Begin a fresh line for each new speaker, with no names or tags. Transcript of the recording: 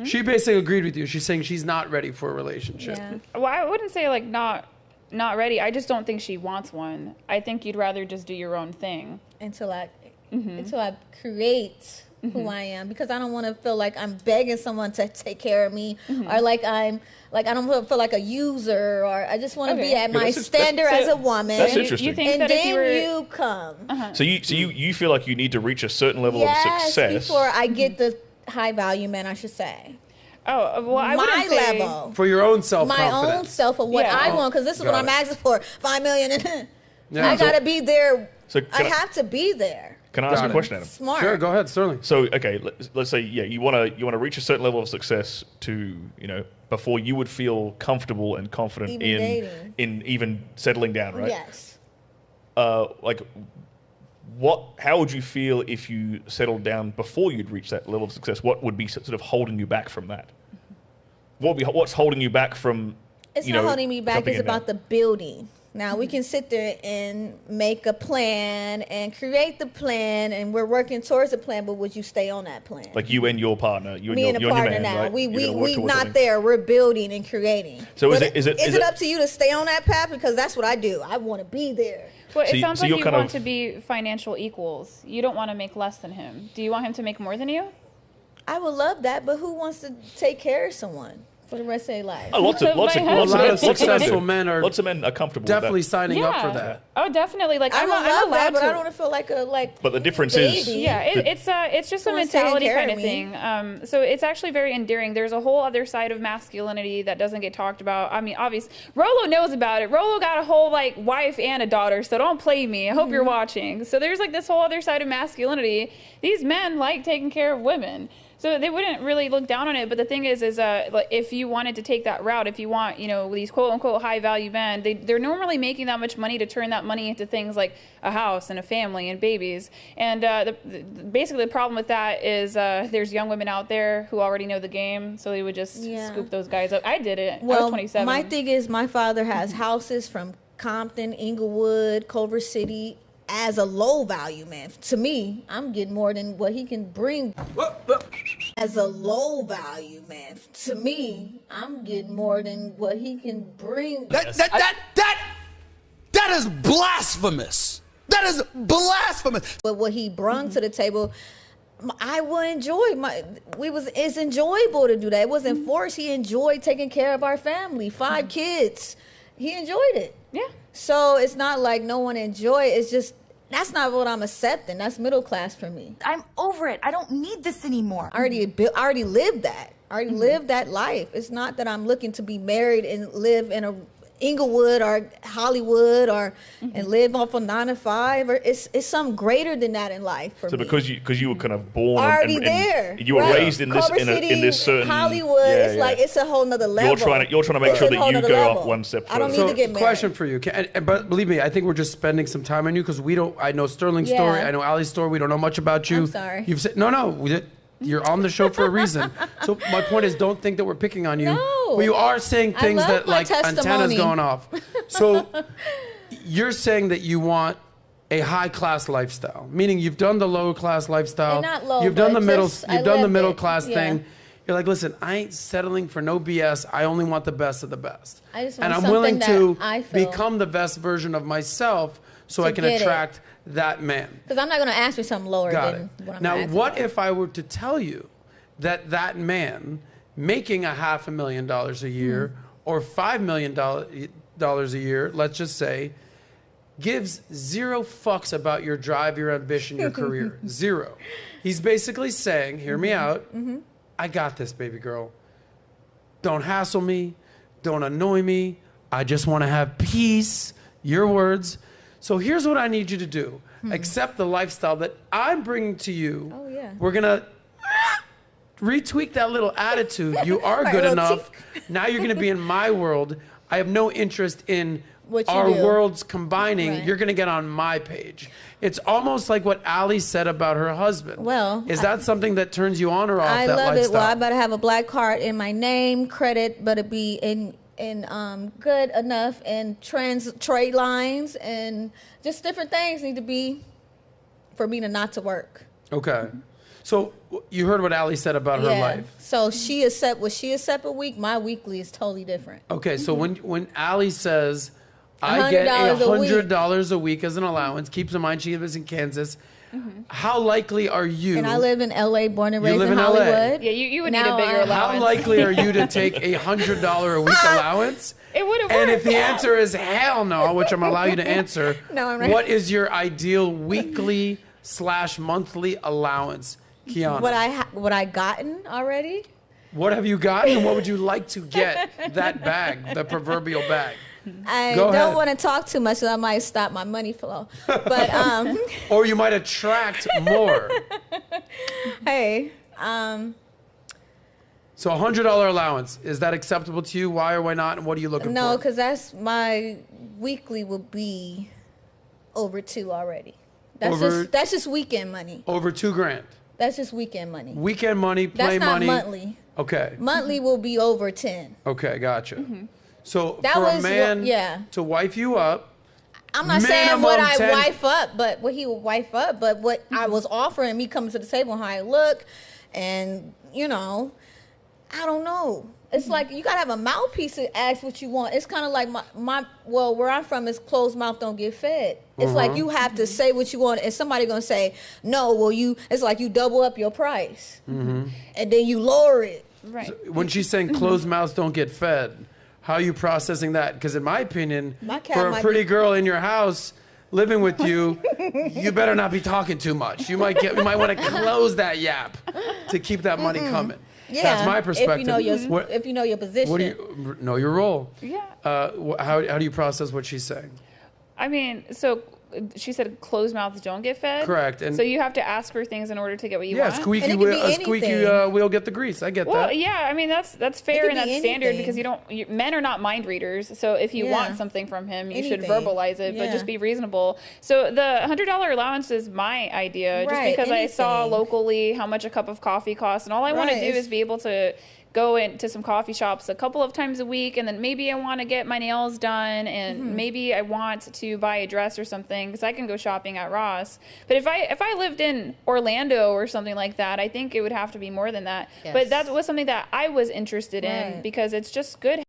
She basically agreed with you. She's saying she's not ready for a relationship.
Yeah.
Well, I wouldn't say like not ready. I just don't think she wants one. I think you'd rather just do your own thing.
Until I create who I am, because I don't want to feel like I'm begging someone to take care of me, or like I don't want to feel like a user, or I just want to be at my standard as a woman.
That's interesting.
You think
and
that
then
if
you come.
So you feel like you need to reach a certain level of success
before I get the high value man, I should say.
Oh, well, I
my
wouldn't say...
level.
For your own self-confidence.
My own self of what I want, because this is what I'm asking for. $5 million. I got to be there.
So
I have to be there.
Can I ask a question, Adam?
Smart.
Sure, go ahead, Sterling.
So, okay, let's say, you want to reach a certain level of success to, before you would feel comfortable and confident in even settling down, right?
Yes.
How would you feel if you settled down before you'd reach that level of success? What would be sort of holding you back from that? What's holding you back from?
It's not holding me back. It's about the building. Now, we can sit there and make a plan and create the plan, and we're working towards the plan, but would you stay on that plan?
Like you and your partner,
Me and a partner now.
Right?
We not there. We're building and creating.
So
but
is it
up to you to stay on that path? Because that's what I do. I want to be there.
Well, it sounds like you want to be financial equals. You don't want to make less than him. Do you want him to make more than you?
I would love that, but who wants to take care of someone for the rest of their life?
Lots of
successful men are
comfortable.
Definitely
with that.
signing up for that.
Oh, definitely. Like
I'm allowed that, but I don't want to feel like
But the difference
baby.
is,
it's just a mentality kind of thing. So it's actually very endearing. There's a whole other side of masculinity that doesn't get talked about. I mean, obviously, Rolo knows about it. Rolo got a whole wife and a daughter, so don't play me. I hope you're watching. So there's this whole other side of masculinity. These men like taking care of women. So they wouldn't really look down on it. But the thing is if you wanted to take that route, if you want, these quote unquote high value men, they're normally making that much money to turn that money into things like a house and a family and babies. And basically the problem with that is there's young women out there who already know the game. So they would just scoop those guys up. I did it.
Well,
I was 27.
My thing is my father has houses from Compton, Inglewood, Culver City, as a low value man. To me, I'm getting more than what he can bring. As a low value man, to me, I'm getting more than what he can bring.
That is blasphemous. That is blasphemous.
But what he brought to the table, I will enjoy. It's enjoyable to do that. It wasn't forced. He enjoyed taking care of our family, 5 kids. He enjoyed it.
Yeah.
So it's not like no one enjoy it. It's just, that's not what I'm accepting. That's middle class for me.
I'm over it. I don't need this anymore.
I already lived that. I already lived that life. It's not that I'm looking to be married and live in a Inglewood or Hollywood and live off a 9 to 5. Or it's something greater than that in life for me.
So because you were kind of born
already
and
there,
you were raised in this
Culver City,
in this certain
Hollywood. It's a whole nother level.
You're trying to make sure that you go up one step further.
I don't need to get married.
Question for you, but believe me, I think we're just spending some time on you because I know Sterling's story, I know Ali's story. We don't know much about you.
I'm sorry.
You've said you're on the show for a reason. So my point is, don't think that we're picking on you.
No.
But you are saying things that
testimony.
Antenna's going off. So you're saying that you want a high class lifestyle, meaning you've done the low class lifestyle.
Not low,
you've done the middle. You've done the middle
it.
class thing. You're like, listen, I ain't settling for no BS. I only want the best of the best.
I just want
and I'm willing to
I feel
become the best version of myself so I can attract that man.
Because I'm not going to ask for something lower than what I'm
now,
asking
what
for.
if I were to tell you that man making $500,000 a year or $5 million a year, let's just say, gives 0 fucks about your drive, your ambition, your career. 0. He's basically saying, hear me out, I got this, baby girl. Don't hassle me. Don't annoy me. I just want to have peace. Your words. So here's what I need you to do. Accept the lifestyle that I'm bringing to you.
Oh, yeah.
We're going to retweak that little attitude. You are good enough. Now you're going to be in my world. I have no interest in our worlds combining. Right. You're going to get on my page. It's almost like what Ali said about her husband.
Well,
is that something that turns you on or off
I
that
love
lifestyle?
it. Well, I better have a black card in my name, credit, but it be in good enough, and trade lines and just different things need to be for me to not to work.
Okay. So you heard what Allie said about her life.
So she accept a week. My weekly is totally different.
Okay, so when Allie says, I get $100 a week as an allowance, keeps in mind she lives in Kansas, how likely are you?
And I live in LA, born and
You
raised
live
in
in LA.
Hollywood.
Yeah, you would need a bigger allowance.
How likely are you to take a $100 a week allowance?
It would have worked.
And if the answer is hell no, which I'm allow you to answer,
No, I'm right.
what is your ideal weekly/monthly allowance, Kiana?
What I gotten already?
What have you gotten, and what would you like to get that bag, the proverbial bag?
I
Go ahead.
don't want to talk too much, so I might stop my money flow. But
Or you might attract more.
hey,
So $100 allowance, is that acceptable to you? Why or why not? And what are you looking
no,
for?
because that's my weekly would be over 2 already. That's just weekend money.
Over $2,000.
That's just weekend money.
Weekend money, play
That's not
money.
monthly.
Okay.
Monthly will be over 10.
Okay, gotcha. So
That
for a
was
man
to
wife you up,
I'm not saying what
minimum
I
10
wife up, but what he would wife up, but what I was offering, me coming to the table, how I look, and I don't know. It's like you gotta have a mouthpiece to ask what you want. It's kind of like where I'm from is closed mouth don't get fed. It's like you have to say what you want, and somebody gonna say no. Well, it's like you double up your price, and then you lower it.
Right.
So when she's saying closed mouths don't get fed, how are you processing that? Because in my opinion, for a pretty girl in your house living with you, you better not be talking too much. You might want to close that yap to keep that money coming.
Yeah,
that's my perspective.
If you know your position.
What do you know your role?
Yeah.
How do you process what she's saying?
I mean, so she said closed mouths don't get fed.
Correct. And
so you have to ask for things in order to get what you want.
Squeaky wheel get the grease. I get that.
Well, yeah, I mean that's fair and that's standard because men are not mind readers. So if you want something from him, you should verbalize it, but just be reasonable. So the $100 allowance is my idea, just because I saw locally how much a cup of coffee costs, and all I want to do is be able to go into some coffee shops a couple of times a week, and then maybe I want to get my nails done, and maybe I want to buy a dress or something because I can go shopping at Ross. But if I lived in Orlando or something like that, I think it would have to be more than that. Yes. But that was something that I was interested in because it's just good